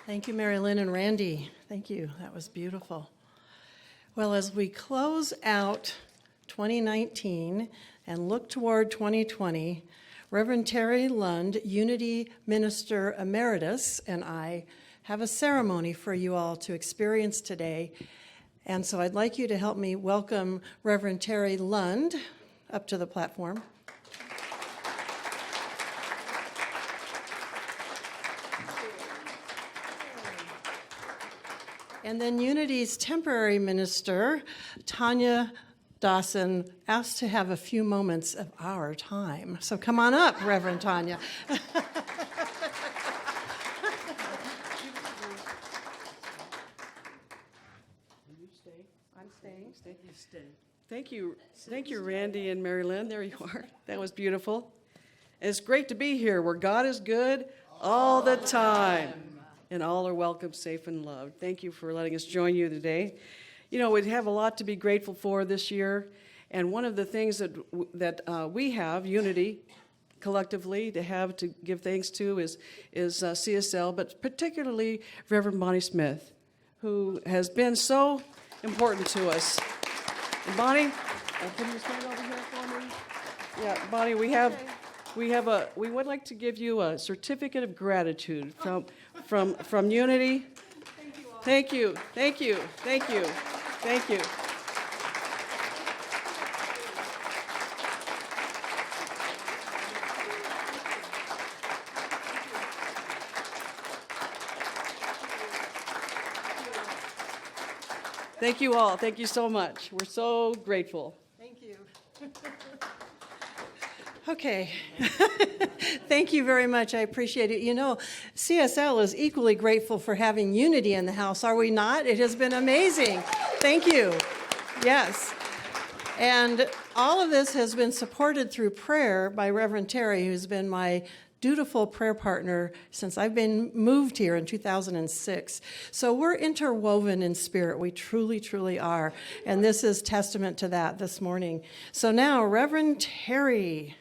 Thank you, Mary Lynn and Randy. Thank you. That was beautiful. Well, as we close out 2019 and look toward 2020, Reverend Terry Lund, Unity Minister Emeritus, and I have a ceremony for you all to experience today. And so I'd like you to help me welcome Reverend Terry Lund up to the platform. And then Unity's temporary minister, Tanya Dawson, asked to have a few moments of our time. So come on up, Reverend Tanya. Will you stay? I'm staying. You stay. Thank you, Randy and Mary Lynn. There you are. That was beautiful. It's great to be here where God is good all the time. And all are welcome, safe, and loved. Thank you for letting us join you today. You know, we have a lot to be grateful for this year, and one of the things that we have, Unity, collectively, to give thanks to is CSL, but particularly Reverend Bonnie Smith, who has been so important to us. And Bonnie, can you stand over here for me? Yeah, Bonnie, we would like to give you a certificate of gratitude from Unity. Thank you. Thank you all. Thank you so much. We're so grateful. Thank you. Okay. Thank you very much. I appreciate it. You know, CSL is equally grateful for having Unity in the house, are we not? It has been amazing. Thank you. Yes. And all of this has been supported through prayer by Reverend Terry, who's been my dutiful prayer partner since I've been moved here in 2006. So we're interwoven in spirit. We truly, truly are. And this is testament to that this morning. So now, Reverend Terry.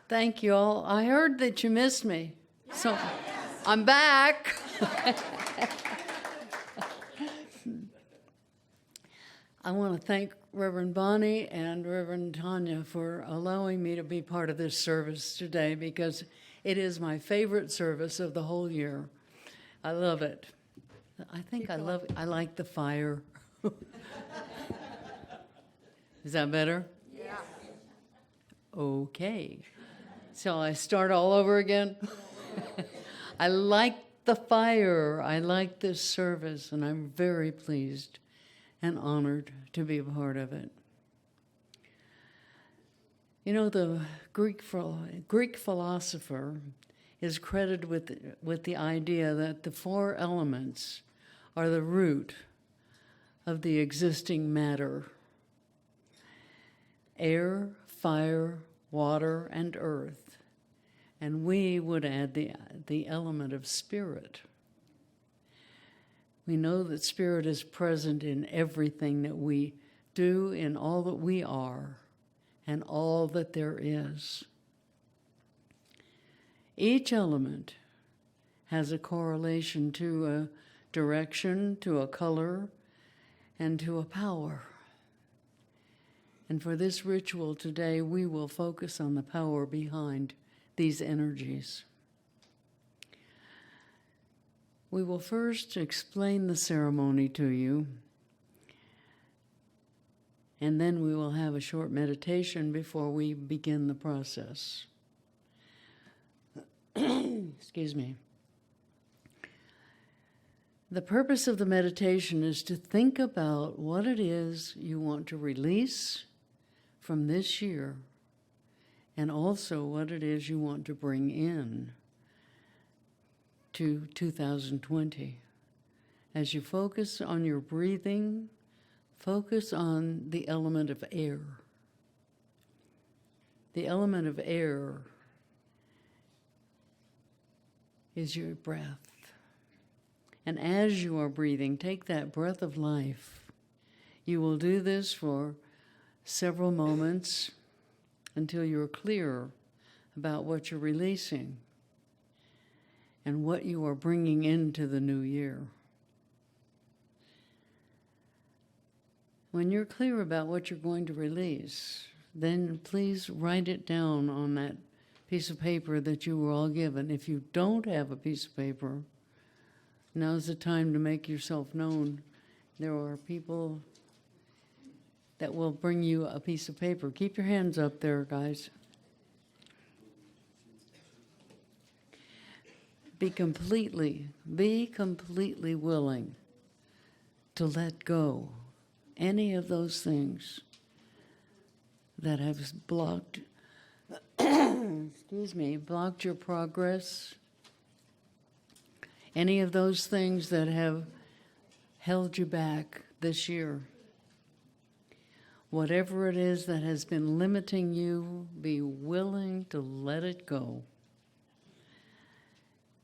Thank you all. I heard that you missed me, so I'm back. I want to thank Reverend Bonnie and Reverend Tanya for allowing me to be part of this service today, because it is my favorite service of the whole year. I love it. I like the fire. Is that better? Yeah. Okay. Shall I start all over again? I like the fire. I like this service, and I'm very pleased and honored to be a part of it. You know, the Greek philosopher is credited with the idea that the four elements are the root of the existing matter: air, fire, water, and earth. And we would add the element of spirit. We know that spirit is present in everything that we do, in all that we are, and all that there is. Each element has a correlation to a direction, to a color, and to a power. And for this ritual today, we will focus on the power behind these energies. We will first explain the ceremony to you, and then we will have a short meditation before we begin the process. Excuse me. The purpose of the meditation is to think about what it is you want to release from this year, and also what it is you want to bring in to 2020. As you focus on your breathing, focus on the element of air. The element of air is your breath. And as you are breathing, take that breath of life. You will do this for several moments, until you're clear about what you're releasing and what you are bringing into the new year. When you're clear about what you're going to release, then please write it down on that piece of paper that you were all given. If you don't have a piece of paper, now's the time to make yourself known. There are people that will bring you a piece of paper. Keep your hands up there, guys. Be completely willing to let go any of those things that have blocked blocked your progress, any of those things that have held you back this year. Whatever it is that has been limiting you, be willing to let it go.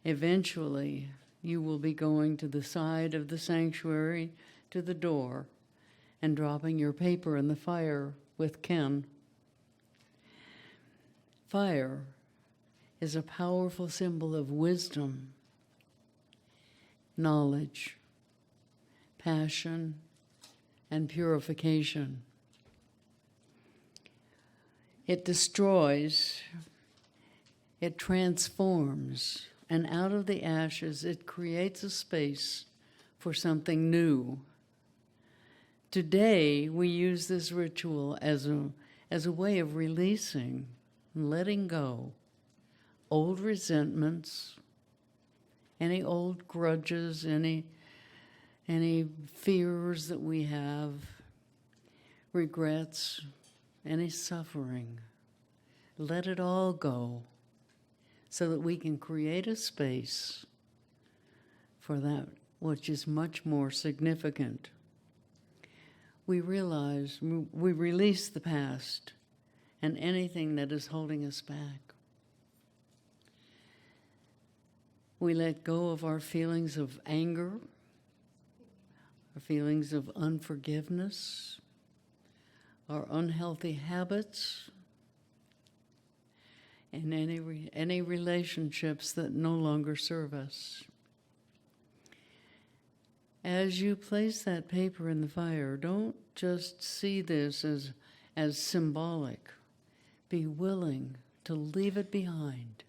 Eventually, you will be going to the side of the sanctuary, to the door, and dropping your paper in the fire with Ken. Fire is a powerful symbol of wisdom, knowledge, passion, and purification. It destroys, it transforms, and out of the ashes, it creates a space for something new. Today, we use this ritual as a way of releasing and letting go old resentments, any old grudges, any fears that we have, regrets, any suffering. Let it all go so that we can create a space for that which is much more significant. We realize, we release the past and anything that is holding us back. We let go of our feelings of anger, our feelings of unforgiveness, our unhealthy habits, and any relationships that no longer serve us. As you place that paper in the fire, don't just see this as symbolic. Be willing to leave it behind.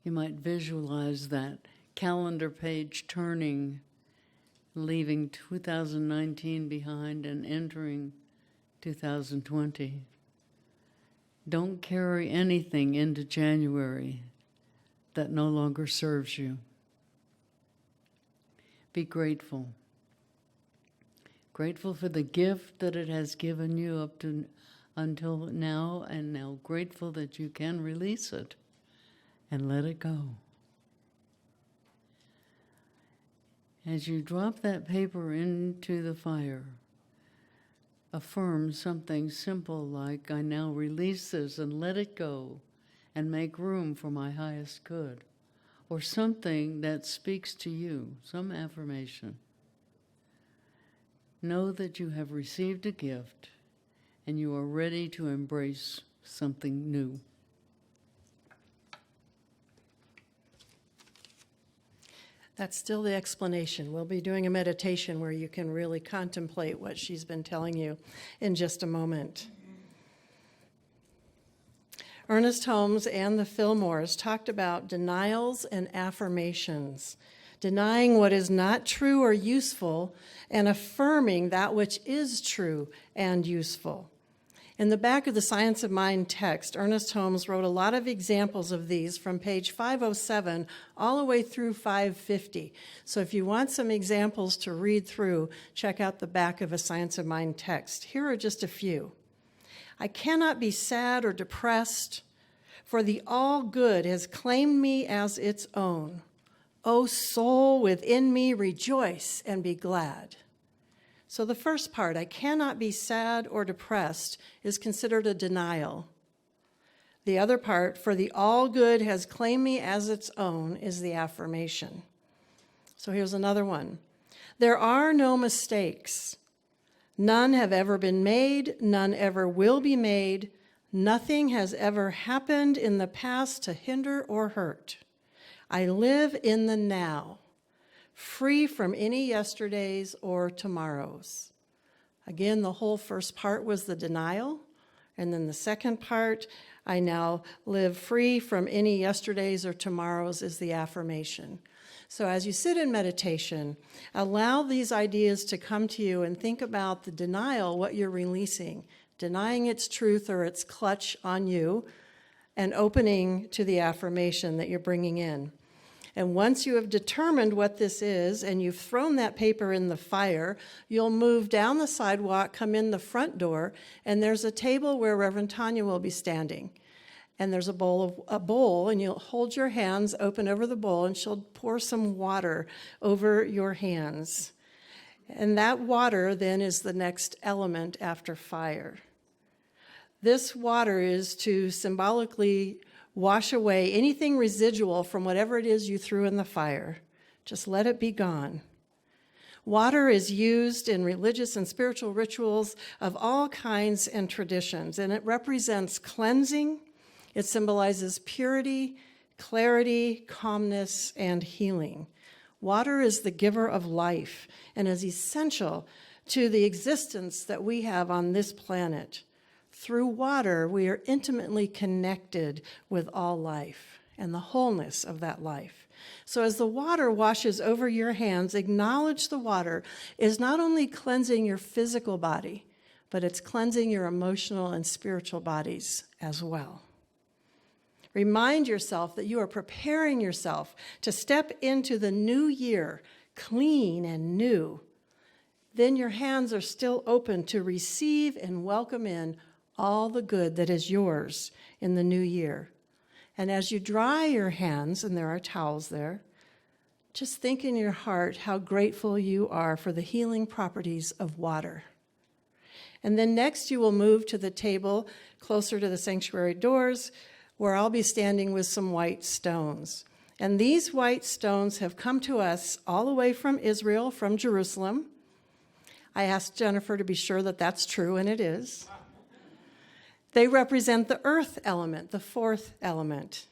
You might visualize that calendar page turning, leaving 2019 behind and entering 2020. Don't carry anything into January that no longer serves you. Be grateful. Grateful for the gift that it has given you up to until now, and now grateful that you can release it and let it go. As you drop that paper into the fire, affirm something simple like, I now release this and let it go and make room for my highest good. Or something that speaks to you, some affirmation. Know that you have received a gift and you are ready to embrace something new. That's still the explanation. We'll be doing a meditation where you can really contemplate what she's been telling you in just a moment. Ernest Holmes and the Fillmores talked about denials and affirmations, denying what is not true or useful and affirming that which is true and useful. In the back of the Science of Mind text, Ernest Holmes wrote a lot of examples of these from page 507 all the way through 550. So if you want some examples to read through, check out the back of a Science of Mind text. Here are just a few. I cannot be sad or depressed, for the all-good has claimed me as its own. O soul within me, rejoice and be glad. So the first part, I cannot be sad or depressed, is considered a denial. The other part, for the all-good has claimed me as its own, is the affirmation. So here's another one. There are no mistakes. None have ever been made, none ever will be made. Nothing has ever happened in the past to hinder or hurt. I live in the now, free from any yesterdays or tomorrows. Again, the whole first part was the denial, and then the second part, I now live free from any yesterdays or tomorrows, is the affirmation. So as you sit in meditation, allow these ideas to come to you and think about the denial, what you're releasing, denying its truth or its clutch on you, and opening to the affirmation that you're bringing in. And once you have determined what this is and you've thrown that paper in the fire, you'll move down the sidewalk, come in the front door, and there's a table where Reverend Tanya will be standing. And there's a bowl, and you'll hold your hands open over the bowl, and she'll pour some water over your hands. And that water then is the next element after fire. This water is to symbolically wash away anything residual from whatever it is you threw in the fire. Just let it be gone. Water is used in religious and spiritual rituals of all kinds and traditions, and it represents cleansing. It symbolizes purity, clarity, calmness, and healing. Water is the giver of life and is essential to the existence that we have on this planet. Through water, we are intimately connected with all life and the wholeness of that life. So as the water washes over your hands, acknowledge the water is not only cleansing your physical body, but it's cleansing your emotional and spiritual bodies as well. Remind yourself that you are preparing yourself to step into the new year clean and new. Then your hands are still open to receive and welcome in all the good that is yours in the new year. And as you dry your hands, and there are towels there, just think in your heart how grateful you are for the healing properties of water. And then next you will move to the table closer to the sanctuary doors, where I'll be standing with some white stones. And these white stones have come to us all the way from Israel, from Jerusalem. I asked Jennifer to be sure that that's true, and it is. They represent the earth element, the fourth element.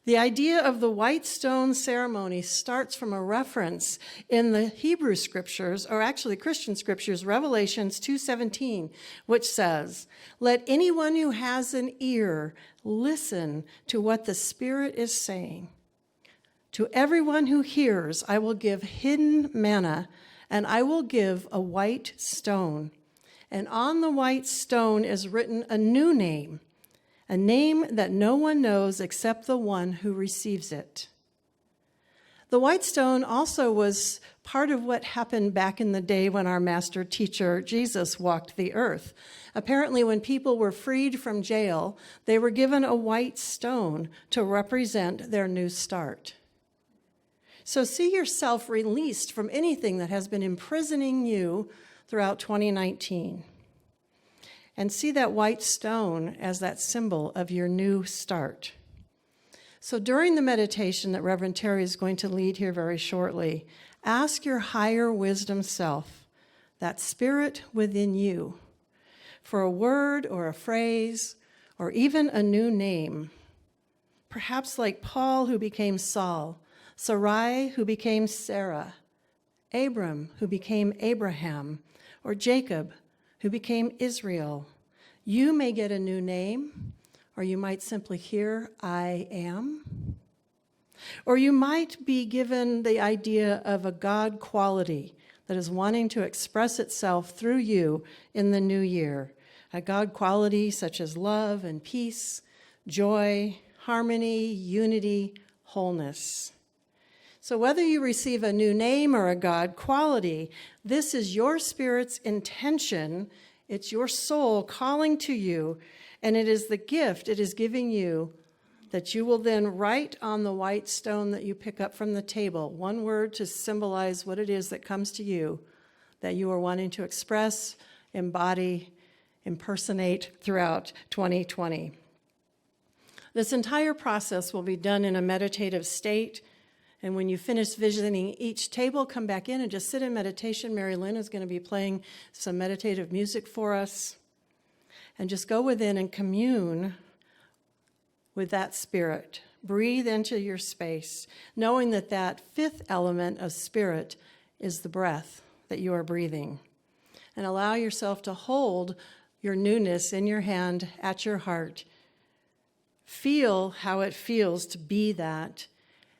The idea of the white stone ceremony starts from a reference in the Hebrew scriptures, or actually Christian scriptures, Revelations 2:17, which says, "Let anyone who has an ear listen to what the Spirit is saying. To everyone who hears, I will give hidden manna, and I will give a white stone. And on the white stone is written a new name, a name that no one knows except the one who receives it." The white stone also was part of what happened back in the day when our master teacher, Jesus, walked the earth. Apparently, when people were freed from jail, they were given a white stone to represent their new start. So see yourself released from anything that has been imprisoning you throughout 2019. And see that white stone as that symbol of your new start. So during the meditation that Reverend Terry is going to lead here very shortly, ask your higher wisdom self, that spirit within you, for a word or a phrase or even a new name. Perhaps like Paul, who became Saul, Sarai, who became Sarah, Abram, who became Abraham, or Jacob, who became Israel. You may get a new name, or you might simply hear, I am. Or you might be given the idea of a God quality that is wanting to express itself through you in the new year. A God quality such as love and peace, joy, harmony, unity, wholeness. So whether you receive a new name or a God quality, this is your spirit's intention. It's your soul calling to you, and it is the gift it is giving you that you will then write on the white stone that you pick up from the table, one word to symbolize what it is that comes to you, that you are wanting to express, embody, impersonate throughout 2020. This entire process will be done in a meditative state, And when you finish visiting each table, come back in and just sit in meditation. Mary Lynn is going to be playing some meditative music for us. And just go within and commune with that spirit. Breathe into your space, knowing that that fifth element of spirit is the breath that you are breathing. And allow yourself to hold your newness in your hand at your heart. Feel how it feels to be that.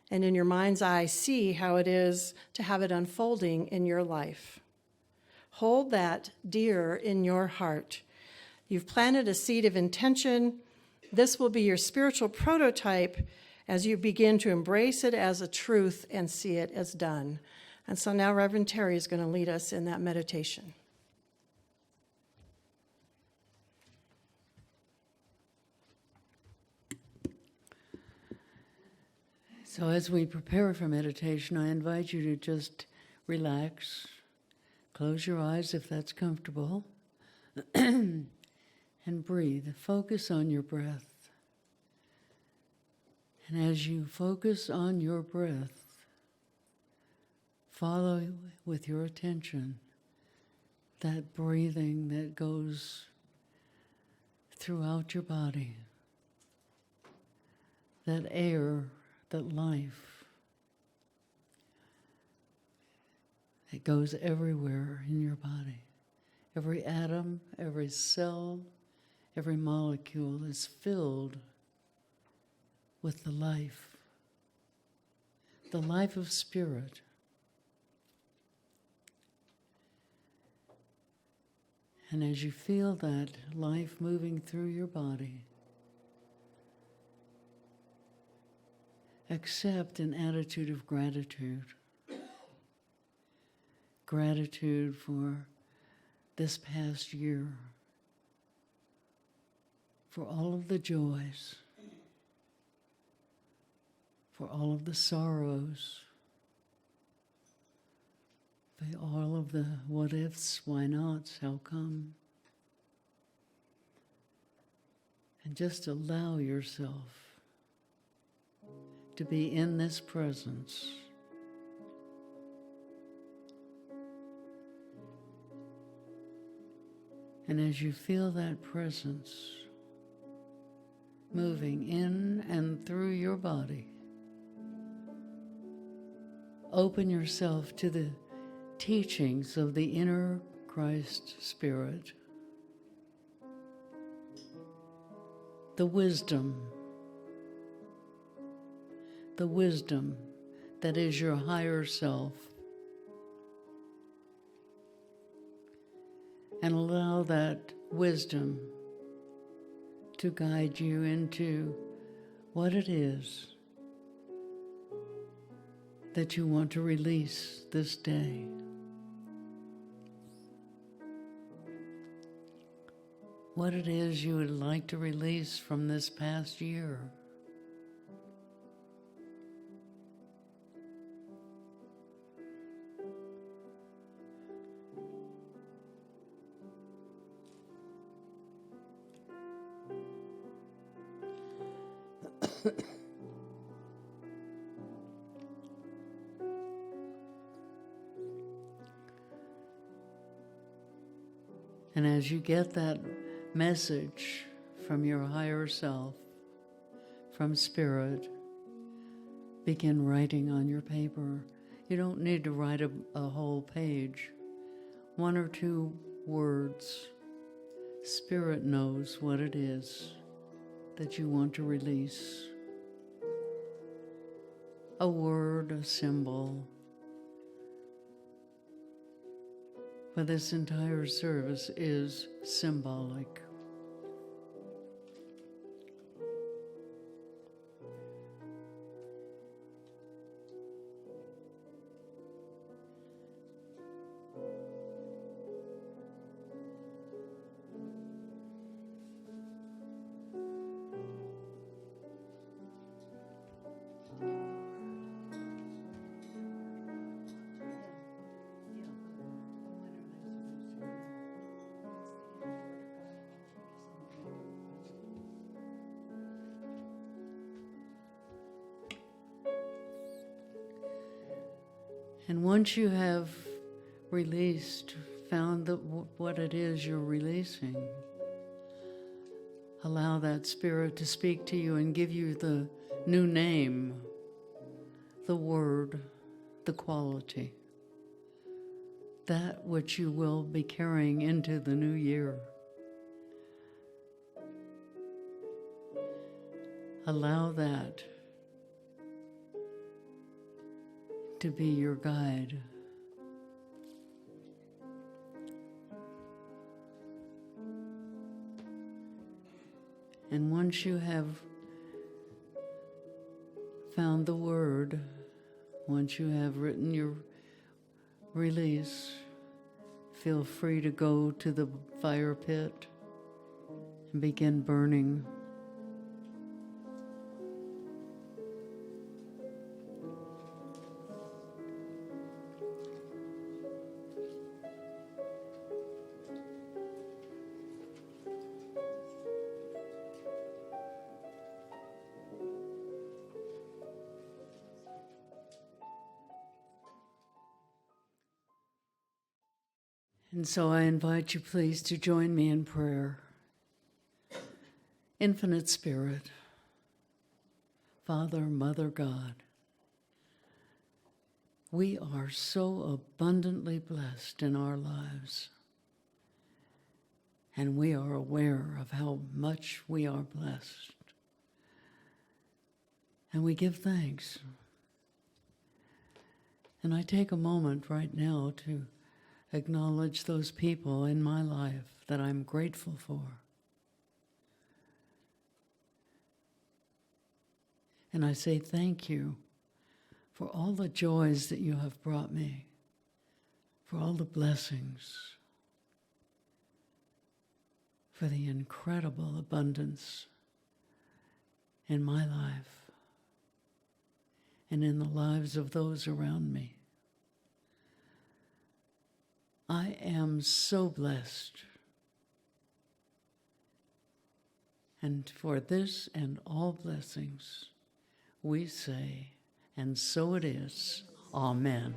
And in your mind's eye, see how it is to have it unfolding in your life. Hold that dear in your heart. You've planted a seed of intention. This will be your spiritual prototype as you begin to embrace it as a truth and see it as done. And so now Reverend Terry is going to lead us in that meditation. So as we prepare for meditation, I invite you to just relax, close your eyes if that's comfortable, and breathe. Focus on your breath. And as you focus on your breath, follow with your attention that breathing that goes throughout your body, that air, that life. It goes everywhere in your body. Every atom, every cell, every molecule is filled with the life of spirit. And as you feel that life moving through your body, accept an attitude of gratitude. Gratitude for this past year, for all of the joys, for all of the sorrows, for all of the what ifs, why nots, how come. And just allow yourself to be in this presence. And as you feel that presence moving in and through your body, open yourself to the teachings of the inner Christ Spirit, the wisdom that is your higher self, and allow that wisdom to guide you into what it is that you want to release this day. What it is you would like to release from this past year. And as you get that message from your higher self, from Spirit, begin writing on your paper. You don't need to write a whole page. 1 or 2 words. Spirit knows what it is that you want to release. A word, a symbol. But this entire service is symbolic. And once you have released, found what it is you're releasing, allow that spirit to speak to you and give you the new name, the word, the quality, that which you will be carrying into the new year. Allow that to be your guide. And once you have found the word, once you have written your release, feel free to go to the fire pit and begin burning. And so I invite you, please, to join me in prayer. Infinite Spirit, Father, Mother, God, we are so abundantly blessed in our lives, and we are aware of how much we are blessed. And we give thanks. And I take a moment right now to acknowledge those people in my life that I'm grateful for. And I say thank you for all the joys that you have brought me, for all the blessings, for the incredible abundance in my life and in the lives of those around me. I am so blessed. And for this and all blessings, we say, and so it is, Amen.